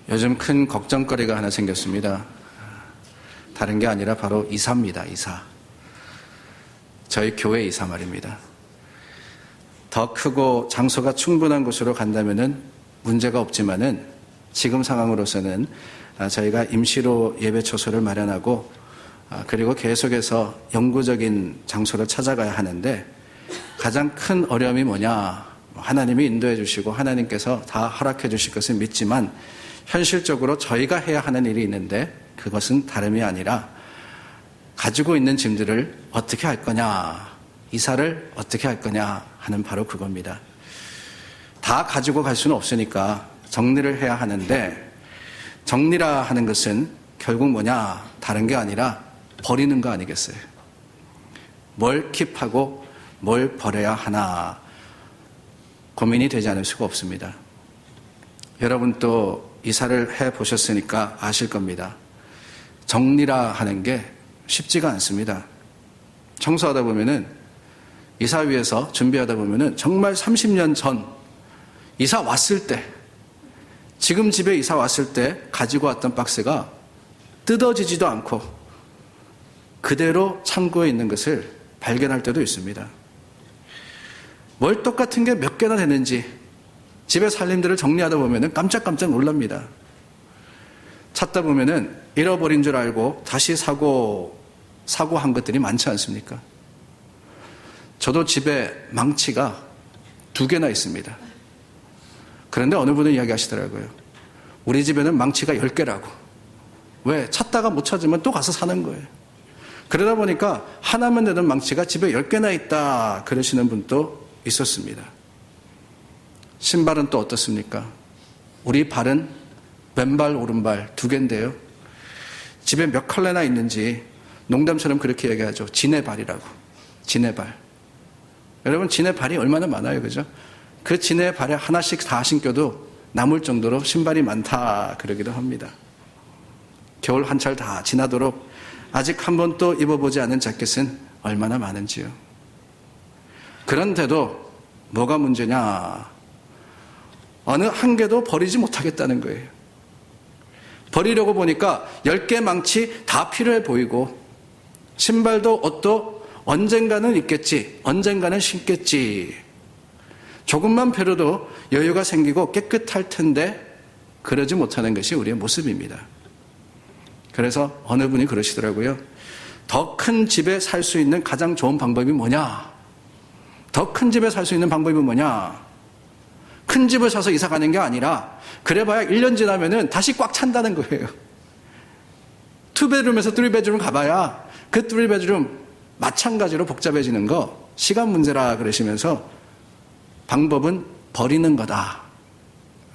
요즘 큰 걱정거리가 하나 생겼습니다. 다른 게 아니라 바로 이사입니다. 이사. 저희 교회 이사 말입니다. 더 크고 장소가 충분한 곳으로 간다면은 문제가 없지만은 지금 상황으로서는 저희가 임시로 예배 처소를 마련하고 그리고 계속해서 영구적인 장소를 찾아가야 하는데 가장 큰 어려움이 뭐냐? 하나님이 인도해 주시고 하나님께서 다 허락해 주실 것을 믿지만 현실적으로 저희가 해야 하는 일이 있는데 그것은 다름이 아니라 가지고 있는 짐들을 어떻게 할 거냐, 이사를 어떻게 할 거냐 하는 바로 그겁니다. 다 가지고 갈 수는 없으니까 정리를 해야 하는데 정리라 하는 것은 결국 뭐냐, 다른 게 아니라 버리는 거 아니겠어요? 뭘 킵하고 뭘 버려야 하나 고민이 되지 않을 수가 없습니다. 여러분 또 이사를 해보셨으니까 아실 겁니다. 정리라 하는 게 쉽지가 않습니다. 청소하다 보면은 이사위에서 준비하다 보면은 정말 30년 전 이사 왔을 때, 지금 집에 이사 왔을 때 가지고 왔던 박스가 뜯어지지도 않고 그대로 창고에 있는 것을 발견할 때도 있습니다. 뭘 똑같은 게 몇 개나 되는지 집의 살림들을 정리하다 보면은 깜짝깜짝 놀랍니다. 찾다 보면은 잃어버린 줄 알고 다시 사고한 것들이 많지 않습니까? 저도 집에 망치가 2개나 있습니다. 그런데 어느 분은 이야기하시더라고요. 우리 집에는 망치가 10개라고. 왜? 찾다가 못 찾으면 또 가서 사는 거예요. 그러다 보니까 하나만 되는 망치가 집에 10개나 있다 그러시는 분도 있었습니다. 신발은 또 어떻습니까? 우리 발은 왼발 오른발 2개인데요. 집에 몇 컬레나 있는지 농담처럼 그렇게 얘기하죠. 지네 발이라고. 지네 발. 여러분 지네 발이 얼마나 많아요, 그죠? 그 지네 발에 하나씩 다 신겨도 남을 정도로 신발이 많다 그러기도 합니다. 겨울 한철 다 지나도록 아직 한 번도 입어보지 않은 자켓은 얼마나 많은지요. 그런데도 뭐가 문제냐? 어느 한 개도 버리지 못하겠다는 거예요. 버리려고 보니까 10개 망치 다 필요해 보이고 신발도 옷도 언젠가는 입겠지, 언젠가는 신겠지. 조금만 펴려도 여유가 생기고 깨끗할 텐데 그러지 못하는 것이 우리의 모습입니다. 그래서 어느 분이 그러시더라고요. 더 큰 집에 살 수 있는 가장 좋은 방법이 뭐냐? 더 큰 집에 살 수 있는 방법이 뭐냐? 큰 집을 사서 이사 가는 게 아니라 그래봐야 1년 지나면은 다시 꽉 찬다는 거예요. 2베드룸에서 3베드룸 가봐야 그 3베드룸 마찬가지로 복잡해지는 거 시간 문제라 그러시면서 방법은 버리는 거다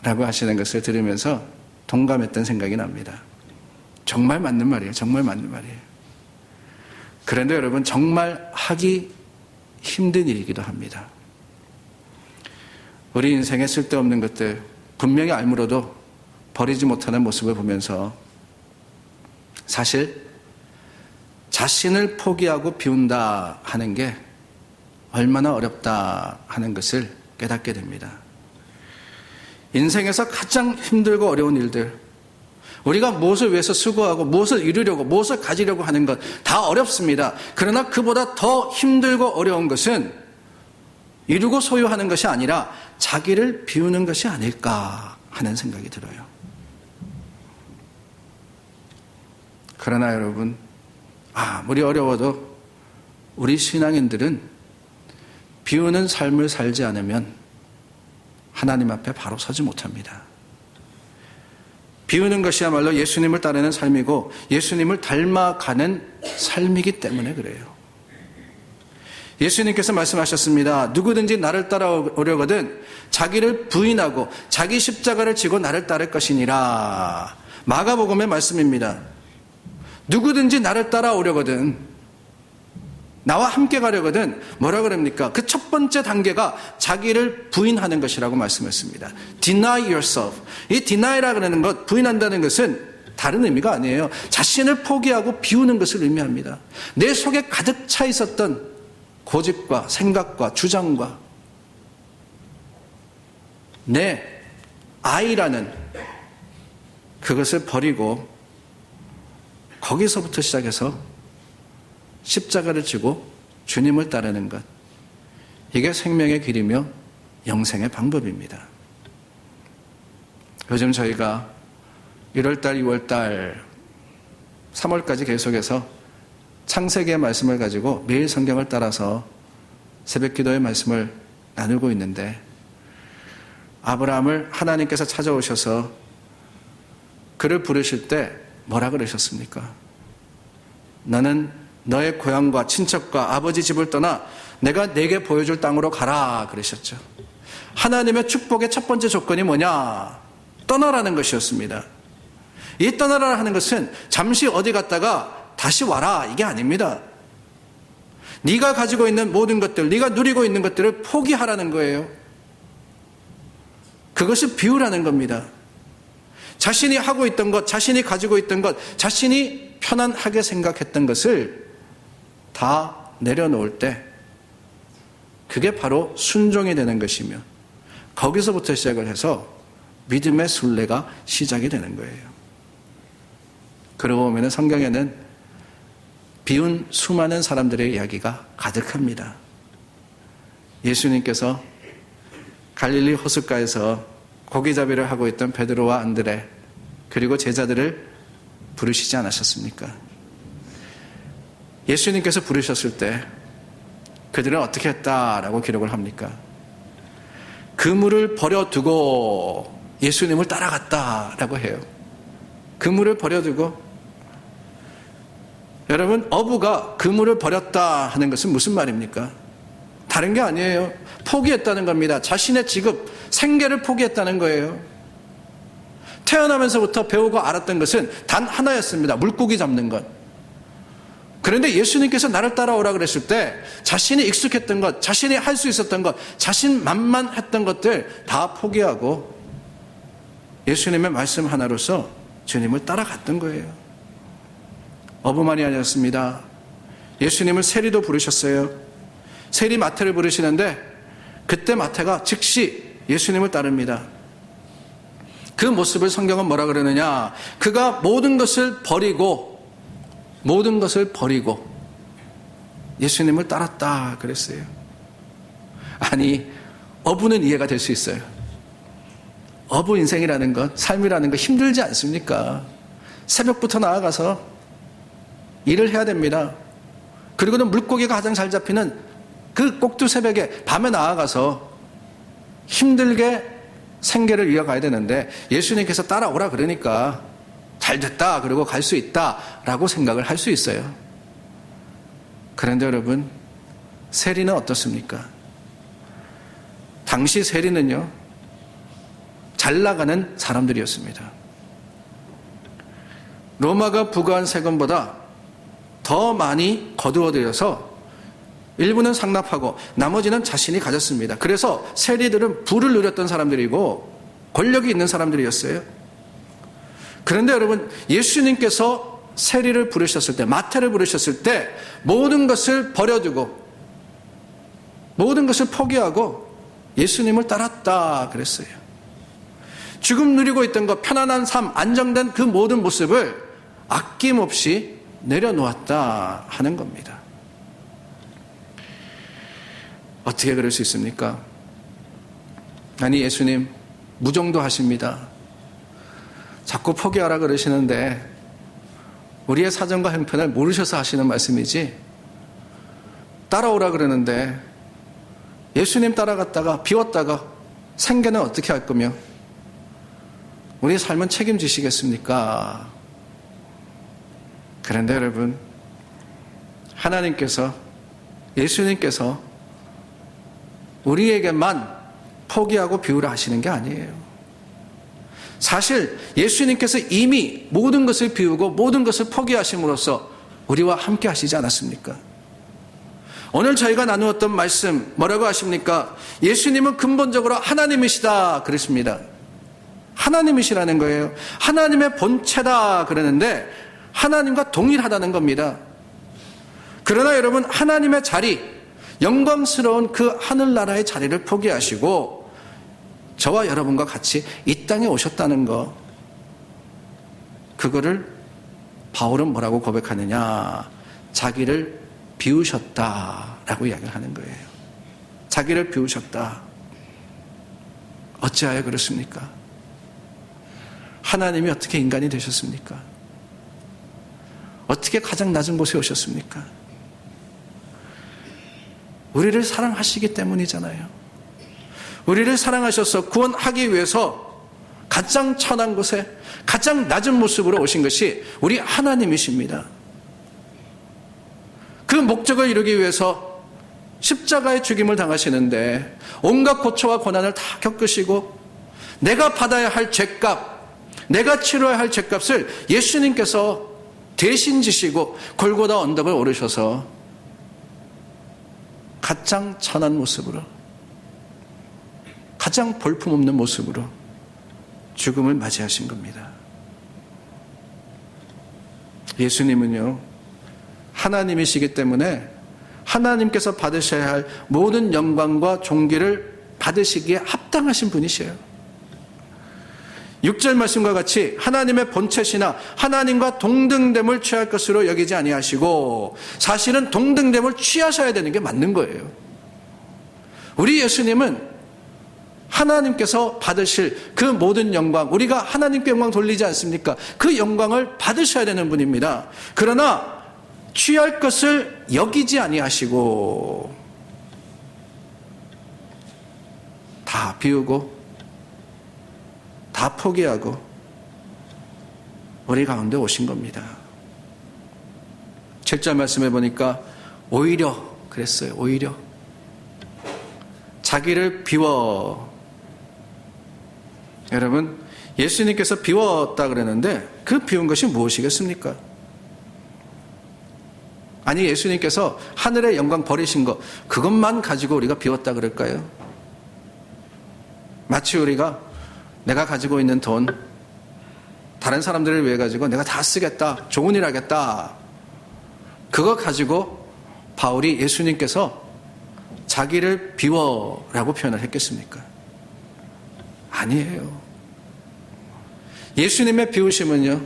라고 하시는 것을 들으면서 동감했던 생각이 납니다. 정말 맞는 말이에요. 정말 맞는 말이에요. 그런데 여러분 정말 하기 힘든 일이기도 합니다. 우리 인생에 쓸데없는 것들 분명히 알므로도 버리지 못하는 모습을 보면서 사실 자신을 포기하고 비운다 하는 게 얼마나 어렵다 하는 것을 깨닫게 됩니다. 인생에서 가장 힘들고 어려운 일들, 우리가 무엇을 위해서 수고하고 무엇을 이루려고 무엇을 가지려고 하는 것 다 어렵습니다. 그러나 그보다 더 힘들고 어려운 것은 이루고 소유하는 것이 아니라 자기를 비우는 것이 아닐까 하는 생각이 들어요. 그러나 여러분, 아무리 어려워도 우리 신앙인들은 비우는 삶을 살지 않으면 하나님 앞에 바로 서지 못합니다. 비우는 것이야말로 예수님을 따르는 삶이고 예수님을 닮아가는 삶이기 때문에 그래요. 예수님께서 말씀하셨습니다. 누구든지 나를 따라오려거든 자기를 부인하고 자기 십자가를 지고 나를 따를 것이니라. 마가복음의 말씀입니다. 누구든지 나를 따라오려거든, 나와 함께 가려거든 뭐라 그럽니까? 그 첫 번째 단계가 자기를 부인하는 것이라고 말씀했습니다. Deny yourself. 이 deny라 그러는 것, 부인한다는 것은 다른 의미가 아니에요. 자신을 포기하고 비우는 것을 의미합니다. 내 속에 가득 차 있었던 고집과 생각과 주장과 내 아이라는 그것을 버리고 거기서부터 시작해서 십자가를 지고 주님을 따르는 것, 이게 생명의 길이며 영생의 방법입니다. 요즘 저희가 1월달, 2월달, 3월까지 계속해서 창세기의 말씀을 가지고 매일 성경을 따라서 새벽 기도의 말씀을 나누고 있는데, 아브라함을 하나님께서 찾아오셔서 그를 부르실 때 뭐라 그러셨습니까? 너는 너의 고향과 친척과 아버지 집을 떠나 내가 네게 보여줄 땅으로 가라 그러셨죠. 하나님의 축복의 첫 번째 조건이 뭐냐? 떠나라는 것이었습니다. 이 떠나라 하는 것은 잠시 어디 갔다가 다시 와라, 이게 아닙니다. 네가 가지고 있는 모든 것들, 네가 누리고 있는 것들을 포기하라는 거예요. 그것을 비우라는 겁니다. 자신이 하고 있던 것, 자신이 가지고 있던 것, 자신이 편안하게 생각했던 것을 다 내려놓을 때 그게 바로 순종이 되는 것이며, 거기서부터 시작을 해서 믿음의 순례가 시작이 되는 거예요. 그러고 보면 성경에는 비운 수많은 사람들의 이야기가 가득합니다. 예수님께서 갈릴리 호숫가에서 고기잡이를 하고 있던 베드로와 안드레, 그리고 제자들을 부르시지 않으셨습니까? 예수님께서 부르셨을 때 그들은 어떻게 했다라고 기록을 합니까? 그물을 버려두고 예수님을 따라갔다라고 해요. 그물을 버려두고, 여러분, 어부가 그물을 버렸다 하는 것은 무슨 말입니까? 다른 게 아니에요. 포기했다는 겁니다. 자신의 직업, 생계를 포기했다는 거예요. 태어나면서부터 배우고 알았던 것은 단 하나였습니다. 물고기 잡는 것. 그런데 예수님께서 나를 따라오라 그랬을 때 자신이 익숙했던 것, 자신이 할 수 있었던 것, 자신만만했던 것들 다 포기하고 예수님의 말씀 하나로서 주님을 따라갔던 거예요. 어부만이 아니었습니다. 예수님은 세리도 부르셨어요. 세리 마태를 부르시는데 그때 마태가 즉시 예수님을 따릅니다. 그 모습을 성경은 뭐라 그러느냐? 그가 모든 것을 버리고 예수님을 따랐다 그랬어요. 아니, 어부는 이해가 될 수 있어요. 어부 인생이라는 것, 삶이라는 것 힘들지 않습니까? 새벽부터 나아가서 일을 해야 됩니다. 그리고는 물고기가 가장 잘 잡히는 그 꼭두 새벽에 밤에 나아가서 힘들게 생계를 이어가야 되는데 예수님께서 따라오라 그러니까 잘 됐다, 그리고 갈 수 있다라고 생각을 할 수 있어요. 그런데 여러분, 세리는 어떻습니까? 당시 세리는요, 잘 나가는 사람들이었습니다. 로마가 부과한 세금보다 더 많이 거두어들여서 일부는 상납하고 나머지는 자신이 가졌습니다. 그래서 세리들은 부를 누렸던 사람들이고 권력이 있는 사람들이었어요. 그런데 여러분, 예수님께서 세리를 부르셨을 때, 마태를 부르셨을 때 모든 것을 버려두고 모든 것을 포기하고 예수님을 따랐다 그랬어요. 지금 누리고 있던 것, 편안한 삶, 안정된 그 모든 모습을 아낌없이 내려놓았다 하는 겁니다. 어떻게 그럴 수 있습니까? 아니, 예수님 무정도 하십니다. 자꾸 포기하라 그러시는데 우리의 사정과 형편을 모르셔서 하시는 말씀이지, 따라오라 그러는데 예수님 따라갔다가 비웠다가 생계는 어떻게 할 거며 우리의 삶은 책임지시겠습니까? 그런데 여러분, 하나님께서, 예수님께서 우리에게만 포기하고 비우라 하시는 게 아니에요. 사실 예수님께서 이미 모든 것을 비우고 모든 것을 포기하심으로써 우리와 함께 하시지 않았습니까? 오늘 저희가 나누었던 말씀 뭐라고 하십니까? 예수님은 근본적으로 하나님이시다 그랬습니다. 하나님이시라는 거예요. 하나님의 본체다 그러는데 하나님과 동일하다는 겁니다. 그러나 여러분, 하나님의 자리, 영광스러운 그 하늘나라의 자리를 포기하시고 저와 여러분과 같이 이 땅에 오셨다는 거, 그거를 바울은 뭐라고 고백하느냐? 자기를 비우셨다라고 이야기를 하는 거예요. 자기를 비우셨다. 어찌하여 그렇습니까? 하나님이 어떻게 인간이 되셨습니까? 어떻게 가장 낮은 곳에 오셨습니까? 우리를 사랑하시기 때문이잖아요. 우리를 사랑하셔서 구원하기 위해서 가장 천한 곳에 가장 낮은 모습으로 오신 것이 우리 하나님이십니다. 그 목적을 이루기 위해서 십자가의 죽임을 당하시는데 온갖 고초와 고난을 다 겪으시고 내가 받아야 할 죄값, 내가 치러야 할 죄값을 예수님께서 대신 지시고 골고다 언덕을 오르셔서 가장 천한 모습으로, 가장 볼품없는 모습으로 죽음을 맞이하신 겁니다. 예수님은요, 하나님이시기 때문에 하나님께서 받으셔야 할 모든 영광과 존귀를 받으시기에 합당하신 분이셔요. 6절 말씀과 같이 하나님의 본체시나 하나님과 동등됨을 취할 것으로 여기지 아니하시고, 사실은 동등됨을 취하셔야 되는 게 맞는 거예요. 우리 예수님은 하나님께서 받으실 그 모든 영광, 우리가 하나님께 영광 돌리지 않습니까? 그 영광을 받으셔야 되는 분입니다. 그러나 취할 것을 여기지 아니하시고 다 비우고 다 포기하고 우리 가운데 오신 겁니다. 7절 말씀해 보니까 오히려 그랬어요. 오히려 자기를 비워. 여러분, 예수님께서 비웠다 그러는데 그 비운 것이 무엇이겠습니까? 아니, 예수님께서 하늘의 영광 버리신 것, 그것만 가지고 우리가 비웠다 그럴까요? 마치 우리가 내가 가지고 있는 돈, 다른 사람들을 위해 가지고 내가 다 쓰겠다, 좋은 일 하겠다, 그거 가지고 바울이 예수님께서 자기를 비워라고 표현을 했겠습니까? 아니에요. 예수님의 비우심은요,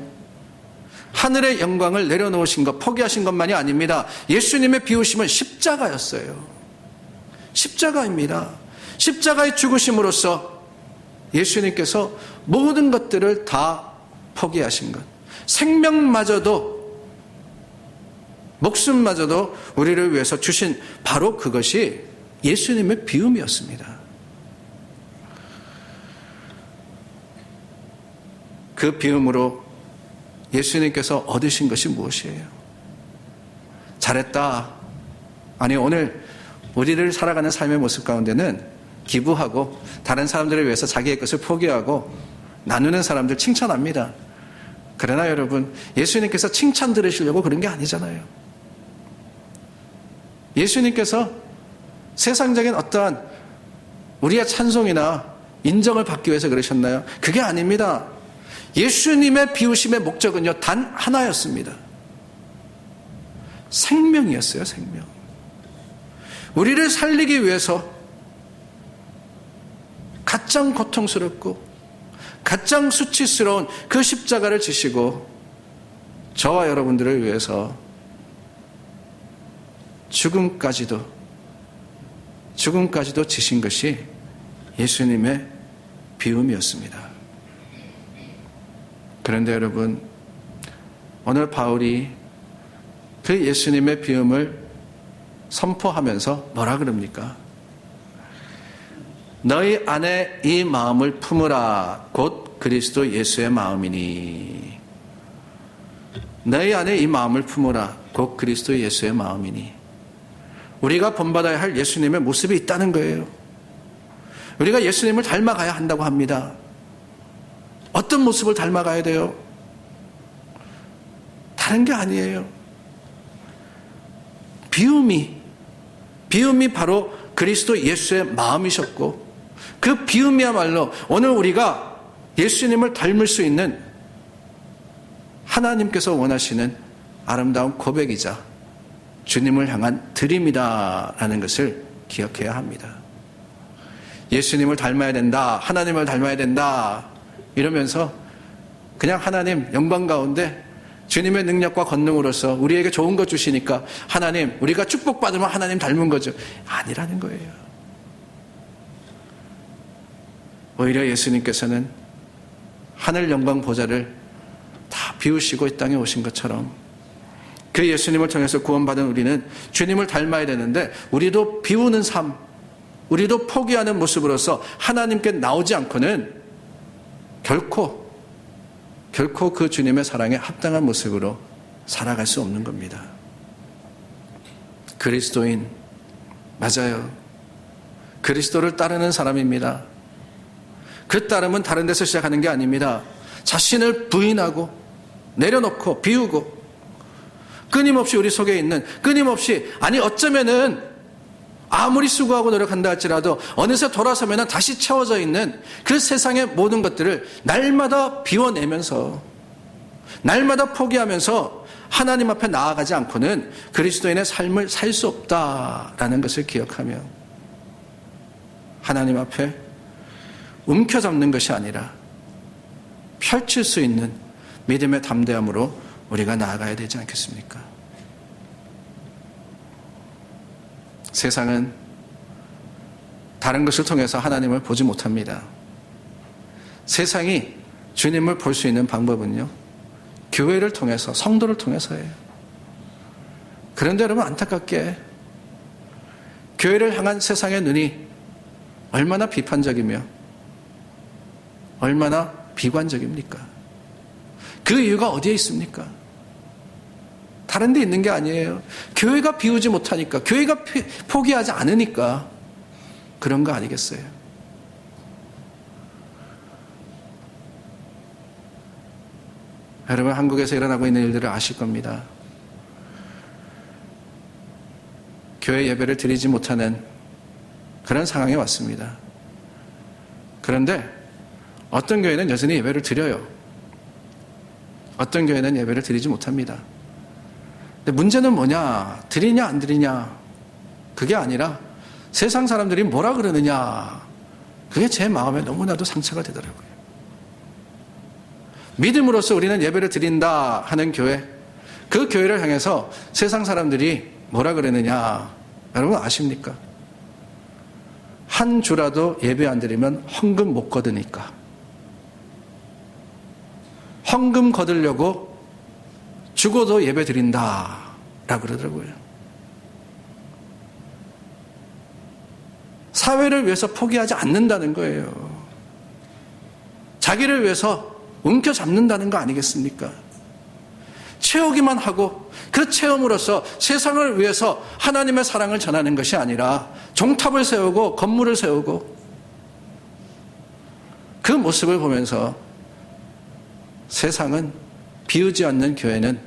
하늘의 영광을 내려놓으신 것, 포기하신 것만이 아닙니다. 예수님의 비우심은 십자가였어요. 십자가입니다. 십자가의 죽으심으로써 예수님께서 모든 것들을 다 포기하신 것, 생명마저도, 목숨마저도 우리를 위해서 주신 바로 그것이 예수님의 비움이었습니다. 그 비움으로 예수님께서 얻으신 것이 무엇이에요? 잘했다. 아니, 오늘 우리를 살아가는 삶의 모습 가운데는 기부하고 다른 사람들을 위해서 자기의 것을 포기하고 나누는 사람들 칭찬합니다. 그러나 여러분, 예수님께서 칭찬 들으시려고 그런 게 아니잖아요. 예수님께서 세상적인 어떠한 우리의 찬송이나 인정을 받기 위해서 그러셨나요? 그게 아닙니다. 예수님의 비우심의 목적은요, 단 하나였습니다. 생명이었어요, 생명. 우리를 살리기 위해서 가장 고통스럽고 가장 수치스러운 그 십자가를 지시고 저와 여러분들을 위해서 죽음까지도 지신 것이 예수님의 비움이었습니다. 그런데 여러분, 오늘 바울이 그 예수님의 비움을 선포하면서 뭐라 그럽니까? 너희 안에 이 마음을 품으라. 곧 그리스도 예수의 마음이니. 너희 안에 이 마음을 품으라. 곧 그리스도 예수의 마음이니. 우리가 본받아야 할 예수님의 모습이 있다는 거예요. 우리가 예수님을 닮아가야 한다고 합니다. 어떤 모습을 닮아가야 돼요? 다른 게 아니에요. 비움이 바로 그리스도 예수의 마음이셨고, 그 비움이야말로 오늘 우리가 예수님을 닮을 수 있는 하나님께서 원하시는 아름다운 고백이자 주님을 향한 드림이다라는 것을 기억해야 합니다. 예수님을 닮아야 된다, 하나님을 닮아야 된다 이러면서 그냥 하나님 영광 가운데 주님의 능력과 권능으로서 우리에게 좋은 것 주시니까 하나님, 우리가 축복받으면 하나님 닮은 거죠. 아니라는 거예요. 오히려 예수님께서는 하늘 영광 보좌를 다 비우시고 이 땅에 오신 것처럼 그 예수님을 통해서 구원받은 우리는 주님을 닮아야 되는데 우리도 비우는 삶, 우리도 포기하는 모습으로서 하나님께 나오지 않고는 결코 그 주님의 사랑에 합당한 모습으로 살아갈 수 없는 겁니다. 그리스도인, 맞아요. 그리스도를 따르는 사람입니다. 그 따름은 다른 데서 시작하는 게 아닙니다. 자신을 부인하고 내려놓고 비우고 끊임없이 우리 속에 있는, 끊임없이, 아니 어쩌면은 아무리 수고하고 노력한다 할지라도 어느새 돌아서면 다시 채워져 있는 그 세상의 모든 것들을 날마다 비워내면서, 날마다 포기하면서 하나님 앞에 나아가지 않고는 그리스도인의 삶을 살 수 없다라는 것을 기억하며 하나님 앞에 움켜잡는 것이 아니라 펼칠 수 있는 믿음의 담대함으로 우리가 나아가야 되지 않겠습니까? 세상은 다른 것을 통해서 하나님을 보지 못합니다. 세상이 주님을 볼 수 있는 방법은요, 교회를 통해서, 성도를 통해서예요. 그런데 여러분, 안타깝게 교회를 향한 세상의 눈이 얼마나 비판적이며 얼마나 비관적입니까? 그 이유가 어디에 있습니까? 다른 데 있는 게 아니에요. 교회가 비우지 못하니까, 교회가 포기하지 않으니까 그런 거 아니겠어요? 여러분, 한국에서 일어나고 있는 일들을 아실 겁니다. 교회 예배를 드리지 못하는 그런 상황이 왔습니다. 그런데 어떤 교회는 여전히 예배를 드려요. 어떤 교회는 예배를 드리지 못합니다. 근데 문제는 뭐냐? 드리냐 안 드리냐? 그게 아니라 세상 사람들이 뭐라 그러느냐? 그게 제 마음에 너무나도 상처가 되더라고요. 믿음으로써 우리는 예배를 드린다 하는 교회, 그 교회를 향해서 세상 사람들이 뭐라 그러느냐? 여러분 아십니까? 한 주라도 예배 안 드리면 헌금 못 거두니까. 헌금 거두려고 죽어도 예배 드린다 라고 그러더라고요. 사회를 위해서 포기하지 않는다는 거예요. 자기를 위해서 움켜잡는다는 거 아니겠습니까? 채우기만 하고 그 체험으로서 세상을 위해서 하나님의 사랑을 전하는 것이 아니라 종탑을 세우고 건물을 세우고 그 모습을 보면서 세상은 비우지 않는 교회는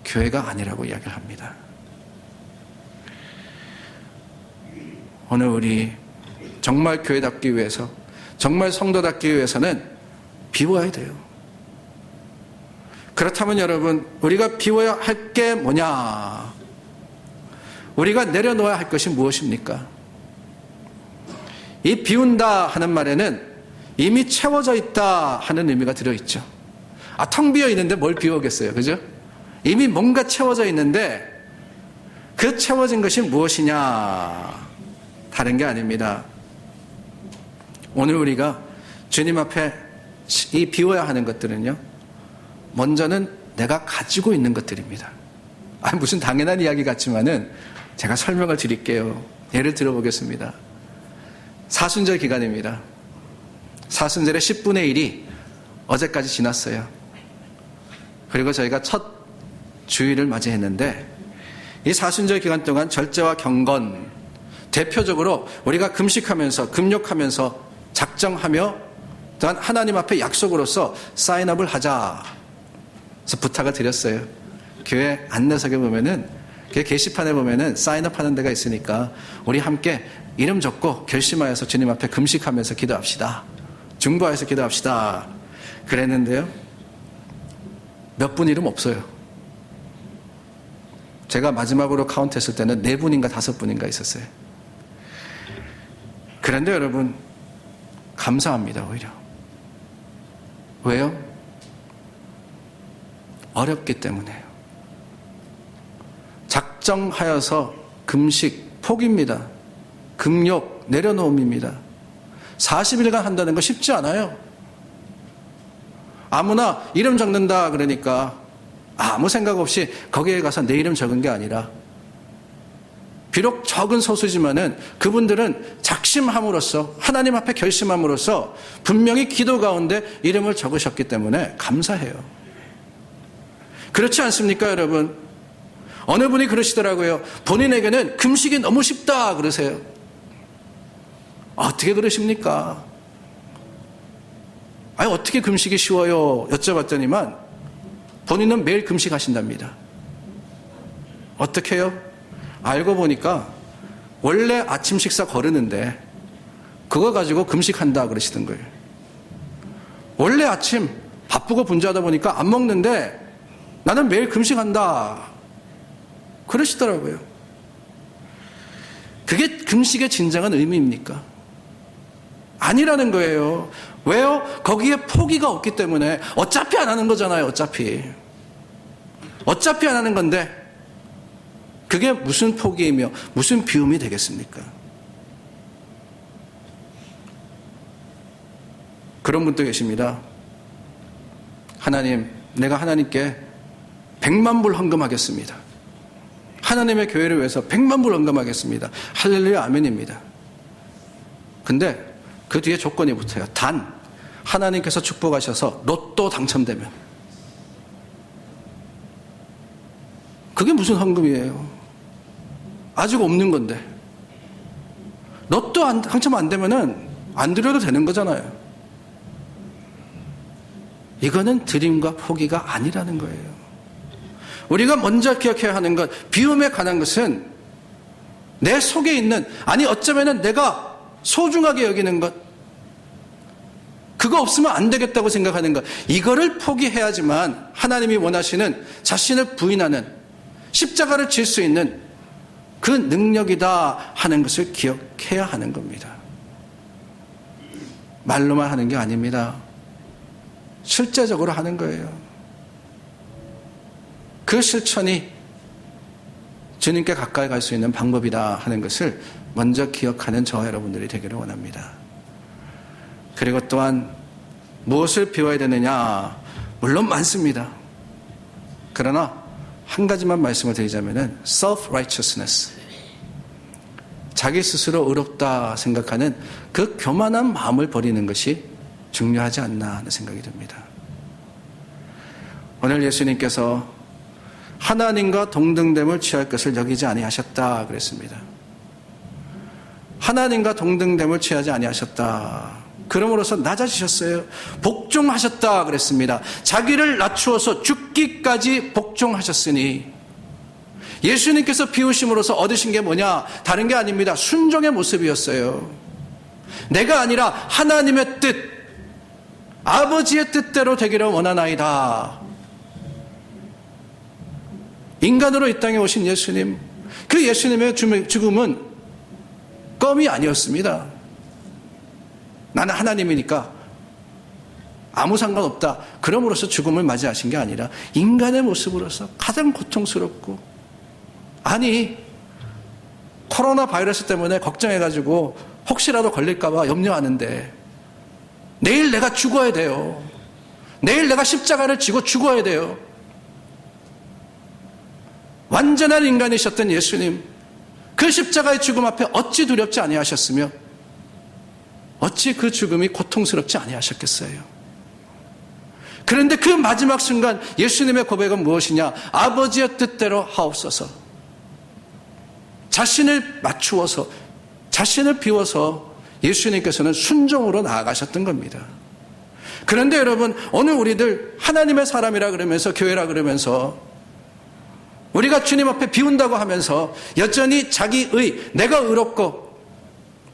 교회가 아니라고 이야기를 합니다. 오늘 우리 정말 교회답기 위해서, 정말 성도답기 위해서는 비워야 돼요. 그렇다면 여러분, 우리가 비워야 할 게 뭐냐? 우리가 내려놓아야 할 것이 무엇입니까? 이 비운다 하는 말에는 이미 채워져 있다 하는 의미가 들어있죠. 텅 비어 있는데 뭘 비우겠어요, 그죠? 이미 뭔가 채워져 있는데 그 채워진 것이 무엇이냐? 다른 게 아닙니다. 오늘 우리가 주님 앞에 이 비워야 하는 것들은요, 먼저는 내가 가지고 있는 것들입니다. 무슨 당연한 이야기 같지만은 제가 설명을 드릴게요. 예를 들어보겠습니다. 사순절 기간입니다. 사순절의 10분의 1이 어제까지 지났어요. 그리고 저희가 첫 주일을 맞이했는데 이 사순절 기간 동안 절제와 경건, 대표적으로 우리가 금식하면서 금욕하면서 작정하며 또한 하나님 앞에 약속으로서 사인업을 하자. 그래서 부탁을 드렸어요. 교회 안내석에 보면은, 교회 게시판에 보면은 사인업 하는 데가 있으니까 우리 함께 이름 적고 결심하여서 주님 앞에 금식하면서 기도합시다. 중보하여서 기도합시다. 그랬는데요, 몇 분 이름 없어요. 제가 마지막으로 카운트했을 때는 4분인가 5분인가 있었어요. 그런데 여러분, 감사합니다. 왜요? 어렵기 때문에요. 작정하여서 금식, 폭입니다. 금욕, 내려놓음입니다. 40일간 한다는 거 쉽지 않아요. 아무나 이름 적는다 그러니까 아무 생각 없이 거기에 가서 내 이름 적은 게 아니라, 비록 적은 소수지만은 그분들은 작심함으로써, 하나님 앞에 결심함으로써 분명히 기도 가운데 이름을 적으셨기 때문에 감사해요. 그렇지 않습니까, 여러분? 어느 분이 그러시더라고요. 본인에게는 금식이 너무 쉽다 그러세요. 어떻게 그러십니까? 아니, 어떻게 금식이 쉬워요? 여쭤봤더니만 본인은 매일 금식하신답니다. 어떻게 해요? 알고 보니까 원래 아침 식사 거르는데 그거 가지고 금식한다 그러시던 거예요. 원래 아침 바쁘고 분주하다 보니까 안 먹는데 나는 매일 금식한다 그러시더라고요. 그게 금식의 진정한 의미입니까? 아니라는 거예요. 왜요? 거기에 포기가 없기 때문에. 어차피 안 하는 거잖아요. 어차피 안 하는 건데 그게 무슨 포기이며 무슨 비움이 되겠습니까? 그런 분도 계십니다. 하나님, 내가 하나님께 100만 불 헌금하겠습니다. 하나님의 교회를 위해서 100만 불 헌금하겠습니다. 할렐루야, 아멘입니다. 근데 그 뒤에 조건이 붙어요. 단 하나님께서 축복하셔서 로또 당첨되면. 그게 무슨 헌금이에요? 아직 없는 건데. 로또 당첨 안 되면은 안 드려도 되는 거잖아요. 이거는 드림과 포기가 아니라는 거예요. 우리가 먼저 기억해야 하는 것, 비움에 관한 것은 내 속에 있는, 아니 어쩌면은 내가 소중하게 여기는 것, 그거 없으면 안 되겠다고 생각하는 것, 이거를 포기해야지만 하나님이 원하시는 자신을 부인하는, 십자가를 질 수 있는 그 능력이다 하는 것을 기억해야 하는 겁니다. 말로만 하는 게 아닙니다. 실제적으로 하는 거예요. 그 실천이 주님께 가까이 갈 수 있는 방법이다 하는 것을 먼저 기억하는 저와 여러분들이 되기를 원합니다. 그리고 또한 무엇을 비워야 되느냐? 물론 많습니다. 그러나 한 가지만 말씀을 드리자면은 self-righteousness, 자기 스스로 의롭다 생각하는 그 교만한 마음을 버리는 것이 중요하지 않나 하는 생각이 듭니다. 오늘 예수님께서 하나님과 동등됨을 취할 것을 여기지 아니하셨다 그랬습니다. 하나님과 동등됨을 취하지 아니하셨다. 그러므로서 낮아지셨어요. 복종하셨다 그랬습니다. 자기를 낮추어서 죽기까지 복종하셨으니, 예수님께서 비우심으로써 얻으신 게 뭐냐? 다른 게 아닙니다. 순종의 모습이었어요. 내가 아니라 하나님의 뜻, 아버지의 뜻대로 되기를 원하나이다. 인간으로 이 땅에 오신 예수님, 그 예수님의 죽음은 껌이 아니었습니다. 나는 하나님이니까 아무 상관없다, 그럼으로써 죽음을 맞이하신 게 아니라 인간의 모습으로서 가장 고통스럽고, 아니 코로나 바이러스 때문에 걱정해가지고 혹시라도 걸릴까봐 염려하는데 내일 내가 죽어야 돼요. 내일 내가 십자가를 지고 죽어야 돼요. 완전한 인간이셨던 예수님, 그 십자가의 죽음 앞에 어찌 두렵지 아니하셨으며 어찌 그 죽음이 고통스럽지 아니하셨겠어요. 그런데 그 마지막 순간 예수님의 고백은 무엇이냐? 아버지의 뜻대로 하옵소서. 자신을 맞추어서, 자신을 비워서 예수님께서는 순종으로 나아가셨던 겁니다. 그런데 여러분, 오늘 우리들 하나님의 사람이라 그러면서, 교회라 그러면서 우리가 주님 앞에 비운다고 하면서 여전히 자기의, 내가 의롭고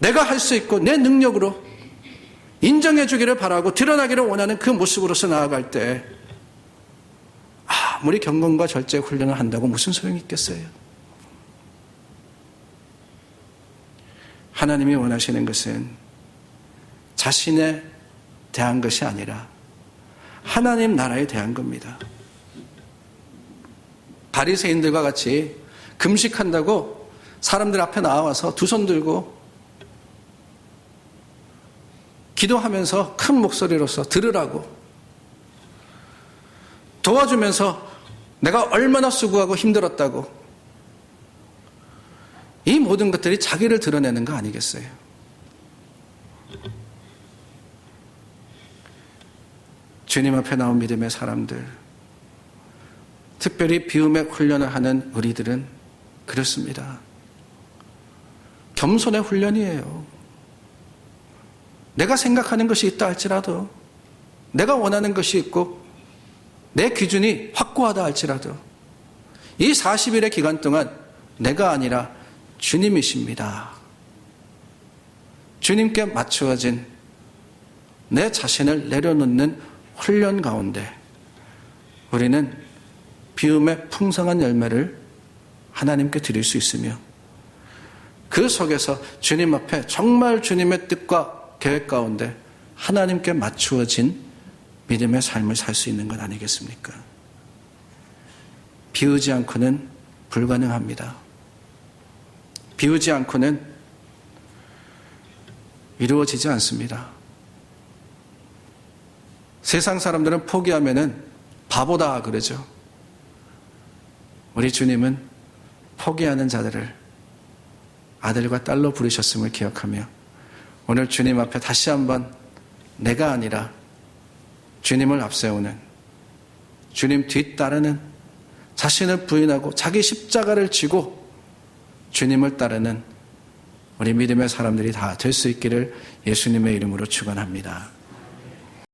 내가 할 수 있고 내 능력으로 인정해 주기를 바라고 드러나기를 원하는 그 모습으로서 나아갈 때 아무리 경건과 절제 훈련을 한다고 무슨 소용이 있겠어요? 하나님이 원하시는 것은 자신에 대한 것이 아니라 하나님 나라에 대한 겁니다. 바리새인들과 같이 금식한다고 사람들 앞에 나와서 두 손 들고 기도하면서 큰 목소리로서 들으라고 도와주면서 내가 얼마나 수고하고 힘들었다고 이 모든 것들이 자기를 드러내는 거 아니겠어요? 주님 앞에 나온 믿음의 사람들, 특별히 비움의 훈련을 하는 우리들은 그렇습니다. 겸손의 훈련이에요. 내가 생각하는 것이 있다 할지라도, 내가 원하는 것이 있고 내 기준이 확고하다 할지라도 이 40일의 기간 동안 내가 아니라 주님이십니다. 주님께 맞추어진 내 자신을 내려놓는 훈련 가운데 우리는 비움의 풍성한 열매를 하나님께 드릴 수 있으며 그 속에서 주님 앞에 정말 주님의 뜻과 계획 가운데 하나님께 맞추어진 믿음의 삶을 살 수 있는 것 아니겠습니까? 비우지 않고는 불가능합니다. 비우지 않고는 이루어지지 않습니다. 세상 사람들은 포기하면은 바보다 그러죠. 우리 주님은 포기하는 자들을 아들과 딸로 부르셨음을 기억하며 오늘 주님 앞에 다시 한번 내가 아니라 주님을 앞세우는, 주님 뒤따르는, 자신을 부인하고 자기 십자가를 지고 주님을 따르는 우리 믿음의 사람들이 다 될 수 있기를 예수님의 이름으로 축원합니다.